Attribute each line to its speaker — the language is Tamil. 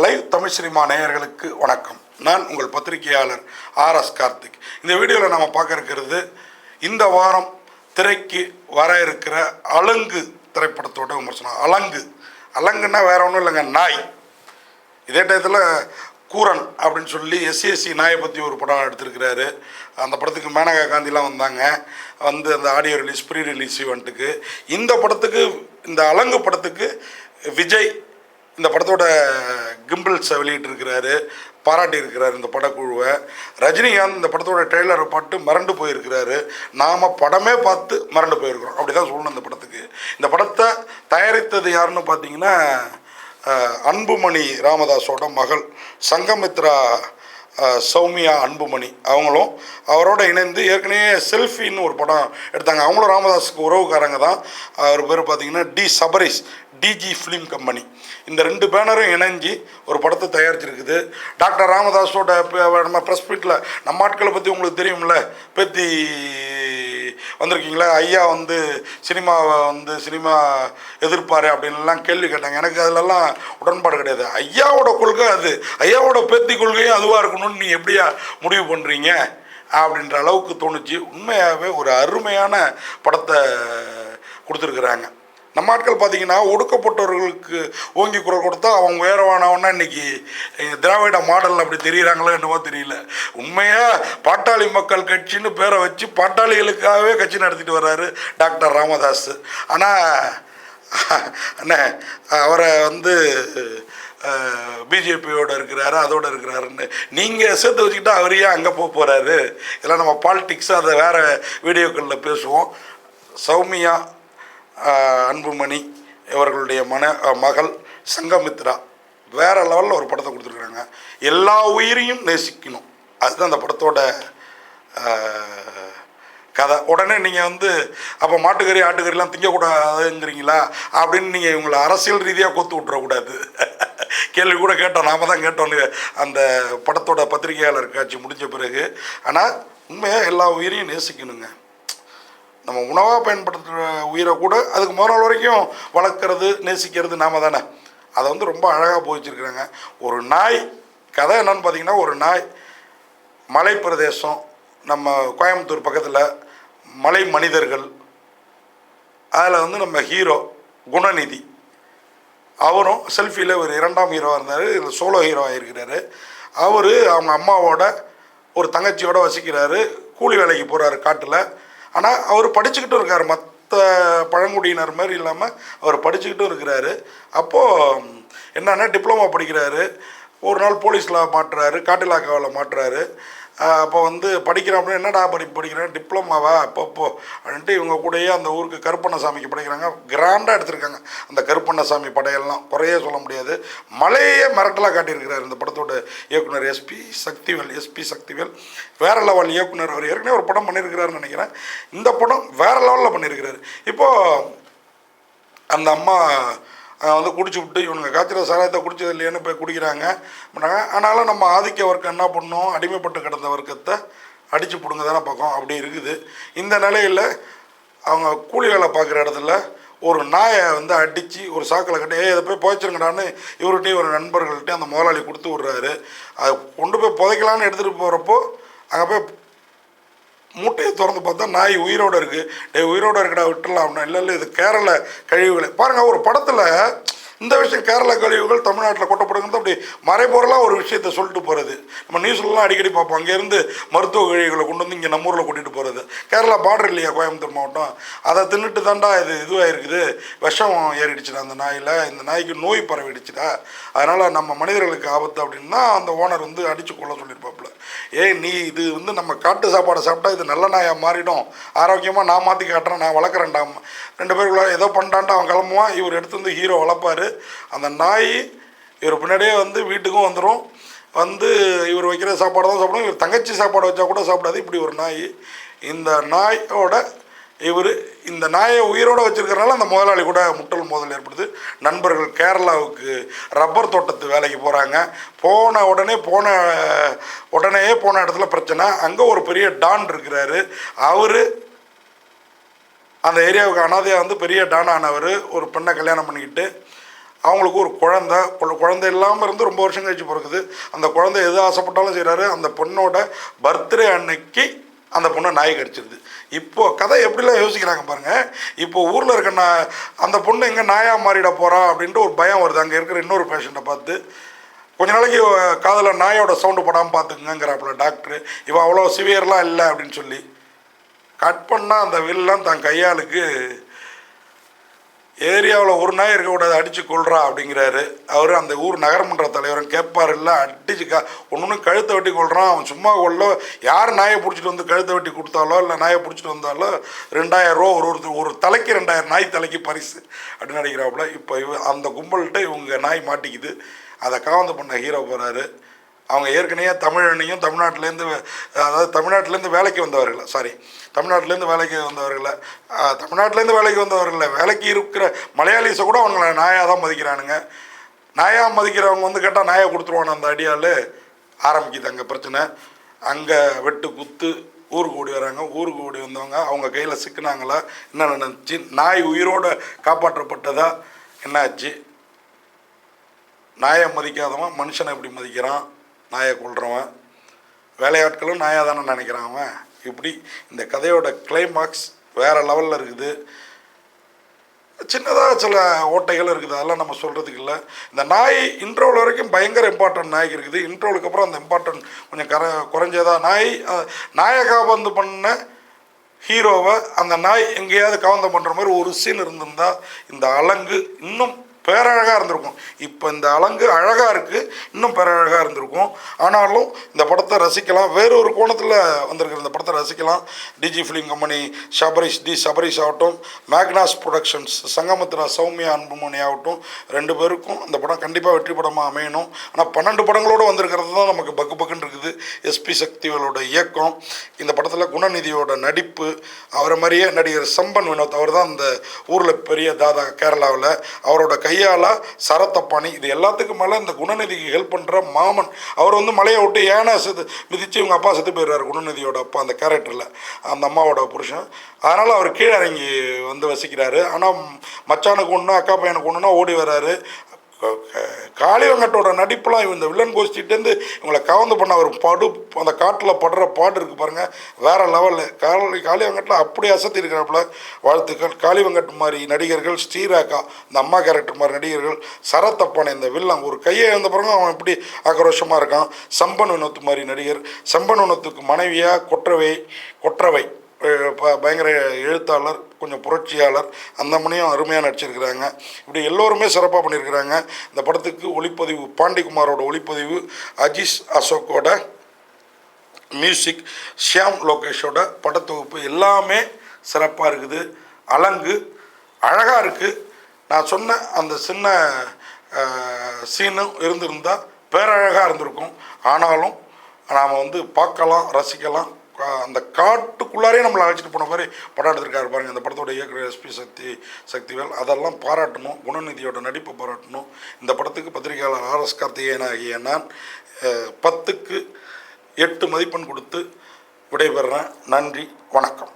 Speaker 1: லைவ் தமிழ் சினிமா நேயர்களுக்கு வணக்கம். நான் உங்கள் பத்திரிகையாளர் ஆர்.எஸ். கார்த்திக். இந்த வீடியோவில் நம்ம பார்க்க இருக்கிறது இந்த வாரம் திரைக்கு வர இருக்கிற அலங்கு திரைப்படத்தோட விமர்சனம். அலங்குன்னா வேற ஒன்றும் இல்லைங்க, நாய். இதே டயத்தில் கூரன் அப்படின்னு சொல்லி எஸ்சிஎஸ்சி நாயை பற்றி ஒரு படம் எடுத்திருக்கிறாரு. அந்த படத்துக்கு மேனகா காந்திலாம் வந்தாங்க, வந்து அந்த ஆடியோ ரிலீஸ் ப்ரீ ரிலீஸ் ஈவெண்ட்டுக்கு. இந்த படத்துக்கு, இந்த அலங்கு படத்துக்கு விஜய் இந்த படத்தோட கிம்பிள்ஸை வெளியிட்டிருக்கிறாரு, பாராட்டியிருக்கிறார் இந்த படக்குழுவை. ரஜினிகாந்த் இந்த படத்தோட ட்ரெய்லரை பார்த்து மறண்டு போயிருக்கிறாரு. நாம் படமே பார்த்து மறண்டு போயிருக்கிறோம், அப்படி தான் சொல்லணும். இந்த படத்துக்கு, இந்த படத்தை தயாரித்தது யாருன்னு பார்த்தீங்கன்னா அன்புமணி ராமதாஸோட மகள் சங்கமித்ரா சௌமியா அன்புமணி. அவங்களும் அவரோட இணைந்து ஏற்கனவே செல்ஃபின்னு ஒரு படம் எடுத்தாங்க. அவங்களும் ராமதாஸுக்கு உறவுக்காரங்க தான். அவர் பேர் பார்த்தீங்கன்னா டி சபரிஸ், டிஜி ஃபிலிம் கம்பெனி. இந்த ரெண்டு பேனரும் இணைஞ்சி ஒரு படத்தை தயாரிச்சிருக்குது. டாக்டர் ராமதாஸோட நம்ம ப்ரெஸ் மீட்டில் நம்ம ஆட்களை பற்றி உங்களுக்கு தெரியும்ல, பேத்தி வந்திருக்கீங்களா, ஐயா வந்து சினிமா எதிர்ப்பார் அப்படின்லாம் கேள்வி கேட்டாங்க. எனக்கு அதிலெல்லாம் உடன்பாடு கிடையாது. ஐயாவோட கொள்கை அது, ஐயாவோட பேத்தி கொள்கையும் அதுவாக இருக்கணும்னு நீங்கள் எப்படியா முடிவு பண்ணுறீங்க அப்படின்ற அளவுக்கு தோணுச்சு. உண்மையாகவே ஒரு அருமையான படத்தை கொடுத்துருக்குறாங்க. நம்ம ஆட்கள் பார்த்தீங்கன்னா ஒடுக்கப்பட்டவர்களுக்கு ஓங்கி குரல் கொடுத்தா அவங்க உயரவானவன்னா இன்றைக்கி திராவிட மாடல் அப்படி தெரிகிறாங்களோ என்னவோ தெரியல. உண்மையாக பாட்டாளி மக்கள் கட்சின்னு பேரை வச்சு பாட்டாளிகளுக்காகவே கட்சி நடத்திட்டு வர்றாரு டாக்டர் ராமதாஸ். ஆனால் அண்ணே அவரை வந்து பிஜேபியோட இருக்கிறாரு, அதோடு இருக்கிறாருன்னு நீங்கள் சேர்த்து வச்சுக்கிட்டா அவரையே அங்கே போகிறாரு. இதெல்லாம் நம்ம பாலிட்டிக்ஸு, அதை வேறு வீடியோக்களில் பேசுவோம். சௌமியா அன்புமணி இவர்களுடைய மகள் சங்கமித்ரா வேறு லெவலில் ஒரு படத்தை கொடுத்துருக்குறாங்க. எல்லா உயிரையும் நேசிக்கணும், அதுதான் அந்த படத்தோட கதை. உடனே நீங்கள் வந்து அப்போ மாட்டுக்கறி ஆட்டுக்கறிலாம் திங்கக்கூடாதுங்கிறீங்களா அப்படின்னு நீங்கள் இவங்களை அரசியல் ரீதியாக கோத்து விட்டுறக்கூடாது. கேள்வி கூட கேட்டோம், நாம் தான் கேட்டோம் அந்த படத்தோட பத்திரிகையாளர் காட்சி முடிஞ்ச பிறகு. ஆனால் உண்மையாக எல்லா உயிரையும் நேசிக்கணுங்க. நம்ம உணவாக பயன்படுத்துகிற உயிரை கூட அதுக்கு முதல் வரைக்கும் வளர்க்குறது நேசிக்கிறது நாம தானே. அதை வந்து ரொம்ப அழகாக போதிச்சிருக்கிறாங்க. ஒரு நாய் கதை என்னன்னு பார்த்தீங்கன்னா, ஒரு நாய் மலை பிரதேசம், நம்ம கோயம்புத்தூர் பக்கத்தில் மலை மனிதர்கள், அதில் வந்து நம்ம ஹீரோ குணநிதி, அவரும் செல்ஃபியில் ஒரு 2ஆம் ஹீரோவாக இருந்தார், இதில் சோலோ ஹீரோ ஆகிருக்கிறாரு. அவர் அவங்க அம்மாவோட ஒரு தங்கச்சியோடு வசிக்கிறாரு, கூலி வேலைக்கு போகிறாரு காட்டில். ஆனால் அவர் படிச்சுக்கிட்டும் இருக்கார், மற்ற பழங்குடியினர் மாதிரி இல்லாமல் அவர் படிச்சுக்கிட்டும் இருக்கிறாரு. அப்போது என்னென்னா டிப்ளமோ படிக்கிறாரு. ஒரு நாள் போலீஸில் மாட்டுறாரு, காட்டிலாக்காவில் மாட்டுறாரு. அப்போ வந்து படிக்கிறோம் அப்படின்னு, என்னடா படிக்கிறேன், டிப்ளமாவா அப்பப்போ அப்படின்ட்டு இவங்க கூடயே அந்த ஊருக்கு கருப்பண்ணசாமிக்கு படைக்கிறாங்க. கிராண்டாக எடுத்திருக்காங்க அந்த கருப்பண்ணசாமி படையெல்லாம், குறையே சொல்ல முடியாது. மலையே மிரட்டலாக காட்டியிருக்கிறார் இந்த படத்தோட இயக்குனர் எஸ்பி சக்திவேல். வேறு லெவல் இயக்குனர். அவர் ஏற்கனவே ஒரு படம் பண்ணியிருக்கிறாருன்னு நினைக்கிறேன். இந்த படம் வேறு லெவலில் பண்ணியிருக்கிறாரு. இப்போது அந்த அம்மா வந்து குடிச்சு விட்டு இவனுங்க காய்ச்சல சாராயத்தை குடிச்சது இல்லையான்னு போய் குடிக்கிறாங்க. ஆனாலும் நம்ம ஆதிக்க வர்க்கம் என்ன பண்ணோம், அடிமைப்பட்டு கிடந்த வர்க்கத்தை அடித்து பிடுங்க தானே பார்க்கும். அப்படி இருக்குது. இந்த நிலையில் அவங்க கூலி வேலை பார்க்குற இடத்துல ஒரு நாயை வந்து அடித்து ஒரு சாக்கில் கட்டி இதை போய் புதைச்சிருங்கடான்னு இவர்கிட்டையும் ஒரு நண்பர்கள்ட்டையும் அந்த முதலாளி கொடுத்து விட்றாரு. அதை கொண்டு போய் புதைக்கலான்னு எடுத்துகிட்டு போகிறப்போ அங்கே போய் மூட்டையை திறந்து பார்த்தா நாய் உயிரோடு இருக்குது. உயிரோடு இருக்கடா விட்டுடலாம் அப்படின்னா, இல்லை இது கேரள கழிவுகளை பாருங்கள். ஒரு படத்தில் இந்த விஷயம் கேரள கழிவுகள் தமிழ்நாட்டில் கொட்டப்படுகிறது அப்படி மறைபொருளாக ஒரு விஷயத்தை சொல்லிட்டு போகிறது. நம்ம நியூஸ்லாம் அடிக்கடி பார்ப்போம். அங்கேருந்து மருத்துவ கழிவுகளை கொண்டு வந்து இங்கே நம்ம ஊரில் கூட்டிகிட்டு போகிறது. கேரளா பார்டர் இல்லையா கோயம்புத்தூர் மாவட்டம், அதை தின்னுட்டு தாண்டா இதுவாக இருக்குது, விஷம் ஏறிடுச்சுடா அந்த நாயில், இந்த நாய்க்கு நோய் பரவிடுச்சுடா, அதனால் நம்ம மனிதர்களுக்கு ஆபத்து அப்படின்னா அந்த ஓனர் வந்து அடித்து கொள்ள சொல்லியிருப்பாப்புல. நீ இது வந்து நம்ம காட்டு சாப்பாடை சாப்பிட்டா இது நல்ல நாயாக மாறிடும், ஆரோக்கியமாக நான் மாற்றி காட்டுறேன், நான் வளர்க்குறேன்டா. 2 பேருக்குள்ள ஏதோ பண்ணிட்டான்ட்டு அவன் கிளம்புவான். இவர் எடுத்து வந்து ஹீரோ வளர்ப்பார். அந்த நாய் இவர் பின்னாடியே வந்து வீட்டுக்கும் வந்துடும். வந்து இவர் வைக்கிற சாப்பாடு தான் சாப்பிடும். இவர் தங்கச்சி சாப்பாடு வச்சா கூட சாப்பிடாது. இப்படி ஒரு நாய். இந்த நாயோட இந்த நாயை உயிரோடு வச்சுருக்கிறனால அந்த முதலாளி கூட முட்டல் மோதல் ஏற்படுது. நண்பர்கள் கேரளாவுக்கு ரப்பர் தோட்டத்து வேலைக்கு போகிறாங்க. போன இடத்துல பிரச்சனை. அங்கே ஒரு பெரிய டான் இருக்கிறாரு. அவர் அந்த ஏரியாவுக்கு அனாதையாக வந்து பெரிய டான் ஆனவர், ஒரு பெண்ணை கல்யாணம் பண்ணிக்கிட்டு அவங்களுக்கு ஒரு குழந்தை இல்லாமல் இருந்து ரொம்ப வருஷம் கழிச்சு பிறகுது. அந்த குழந்தை எது ஆசைப்பட்டாலும் செய்கிறாரு. அந்த பொண்ணோட பர்த்டே அன்னைக்கு அந்த பொண்ணை நாய் கடிச்சிருது. இப்போது கதை எப்படிலாம் யோசிக்கிறாங்க பாருங்கள். இப்போது ஊரில் இருக்க அந்த பொண்ணு எங்கே நாயாக மாறிட போகிறா அப்படின்ட்டு ஒரு பயம் வருது அங்கே இருக்கிற இன்னொரு பேஷண்ட்டை பார்த்து. கொஞ்ச நாளைக்கு காதில் நாயோட சவுண்டு படாமல் பார்த்துக்குங்கிறாப்புல டாக்டரு. இவன் அவ்வளோ சிவியர்லாம் இல்லை அப்படின்னு சொல்லி கட் பண்ணால் அந்த வில்லாம் தன் கையாளுக்கு ஏரியாவில் ஒரு நாய் இருக்கக்கூடாது, அடித்து கொள்றா அப்படிங்கிறாரு அவர். அந்த ஊர் நகரமன்ற தலைவரும் கேட்பார், இல்லை அடிச்சு ஒன்று கழுத்தை வெட்டி கொள்கிறான், அவன் சும்மா கொள்ள யார் நாயை பிடிச்சிட்டு வந்து கழுத்தை வெட்டி கொடுத்தாலோ இல்லை நாயை பிடிச்சிட்டு வந்தாலோ 2000 ரூபா ஒரு தலைக்கு 2000 நாய் தலைக்கு பரிசு அப்படின்னு நினைக்கிறாப்புல. இப்போ அந்த கும்பல்கிட்ட இவங்க நாய் மாட்டிக்குது. அதை காவந்து பண்ண ஹீரோ போகிறாரு. அவங்க ஏற்கனவே தமிழனையும் தமிழ்நாட்டிலேருந்து, அதாவது தமிழ்நாட்டிலேருந்து வேலைக்கு வந்தவர்களை வேலைக்கு இருக்கிற மலையாளிஸை கூட அவங்கள நாயாக தான் மதிக்கிறானுங்க. நாயாக மதிக்கிறவங்க வந்து கேட்டால் நாயை கொடுத்துருவானு அந்த அடியால் ஆரம்பிக்குது அங்கே பிரச்சனை. அங்கே வெட்டு குத்து ஊருக்கு ஓடி வராங்க. ஊருக்கு ஓடி வந்தவங்க அவங்க கையில் சிக்கினாங்களா, என்ன நடந்துச்சு, நாய் உயிரோடு காப்பாற்றப்பட்டதா, என்னாச்சு, நாயை மதிக்காதவன் மனுஷனை எப்படி மதிக்கிறான், நாயை கொள்றவன் வேலையாட்களும் நாயாக தானே நினைக்கிறான் அவன். இப்படி இந்த கதையோட கிளைமாக்ஸ் வேறு லெவலில் இருக்குது. சின்னதாக சில ஓட்டைகள் இருக்குது, அதெல்லாம் நம்ம சொல்கிறதுக்கு இல்லை. இந்த நாய் இன்ட்ரோவில் வரைக்கும் பயங்கர இம்பார்ட்டன்ட் நாய்க்கு இருக்குது. இன்ட்ரோலுக்கு அப்புறம் அந்த இம்பார்ட்டன்ட் கொஞ்சம் குறைஞ்சதா. நாயை காபந்து பண்ண ஹீரோவை அந்த நாய் எங்கேயாவது காவந்தம் பண்ணுற மாதிரி ஒரு சீன் இருந்திருந்தா இந்த அலங்கு இன்னும் பேரழகாக இருந்திருக்கும். இப்போ இந்த அலங்கு அழகாக இருக்குது, இன்னும் பேரழகாக இருந்திருக்கும். ஆனாலும் இந்த படத்தை ரசிக்கலாம், வேறொரு கோணத்தில் வந்திருக்கிற இந்த படத்தை ரசிக்கலாம். டிஜி ஃபிலிம் கம்பெனி சபரிஷ் ஆகட்டும், மேக்னாஸ் ப்ரொடக்ஷன்ஸ் சங்கமித்ரா சௌமியா அன்புமணி ஆகட்டும், 2 பேருக்கும் இந்த படம் கண்டிப்பாக வெற்றி படமாக அமையணும். ஆனால் 12 படங்களோடு வந்திருக்கிறது தான் நமக்கு பக்குன்னு இருக்குது. எஸ்பி சக்திவேலோட இயக்கம், இந்த படத்தில் குணநிதியோட நடிப்பு, அவரை மாதிரியே நடிகர் சம்பன் வினோத், அவர் தான் இந்த ஊரில் பெரிய தாதா கேரளாவில், அவரோட கையாளா சரத்தப்பாணி, இது எல்லாத்துக்கும் மேலே இந்த குணநிதிக்கு ஹெல்ப் பண்ணுற மாமன். அவர் வந்து மலையை விட்டு ஏன்னா மிதித்து இவங்க அப்பா செத்து போயிடுறாரு, குணநிதியோட அப்பா அந்த கேரக்டரில், அந்த அம்மாவோட புருஷன். அதனால் அவர் கீழே இறங்கி வந்து வசிக்கிறாரு. ஆனால் மச்சானுக்கு ஒன்று அக்கா பையனுக்கு ஒன்றுனா ஓடி வர்றாரு. காளிவங்கட்டோட நடிப்புலாம் இந்த வில்லன் கோஷ்டிகிட்டேருந்து இவங்களை கவர்ந்து பண்ண ஒரு அந்த காட்டில் படுற பாடு இருக்குது பாருங்கள், வேறு லெவலில். காளிவங்கட்டில் அப்படி அசத்தி இருக்கிறப்பல வாழ்த்துக்கள். காளிவங்கட் மாதிரி நடிகர்கள், ஸ்ரீராக்கா இந்த அம்மா கேரக்டர் மாதிரி நடிகர்கள், சரத்தப்பானை இந்த வில்லன் ஒரு கையை இருந்த பிறகு அவன் எப்படி ஆக்ரோஷமாக இருக்கான். சம்பன் வினோத் மாதிரி நடிகர், சம்பன் வினோத்துக்கு மனைவியாக கொற்றவை பயங்கர எழுத்தாளர், கொஞ்சம் புரட்சியாளர், அந்த மணியும் அருமையாக நடிச்சிருக்கிறாங்க. இப்படி எல்லோருமே சிறப்பாக பண்ணியிருக்கிறாங்க. இந்த படத்துக்கு ஒளிப்பதிவு பாண்டிகுமாரோட ஒளிப்பதிவு, அஜீஸ் அசோக்கோட மியூசிக், ஷியாம் லோகேஷோட படத்தொகுப்பு எல்லாமே சிறப்பாக இருக்குது. அலங்கு அழகாக இருக்குது. நான் சொன்ன அந்த சின்ன சீனும் இருந்திருந்தால் பேரழகாக இருந்திருக்கும். ஆனாலும் நாம் வந்து பார்க்கலாம், ரசிக்கலாம். அந்த காட்டுக்குள்ளாரே நம்மளை அழைச்சிட்டு போன மாதிரி படம் எடுத்திருக்காரு பாருங்கள் இந்த படத்தோட இயக்குனர் எஸ்பி சக்திவேல். அதெல்லாம் பாராட்டணும். குணநிதியோட நடிப்பை பாராட்டணும். இந்த படத்துக்கு பத்திரிகையாளர் RS கார்த்திகேயன் ஆகிய நான் 10க்கு 8 மதிப்பெண் கொடுத்து விடைபெறுறேன். நன்றி, வணக்கம்.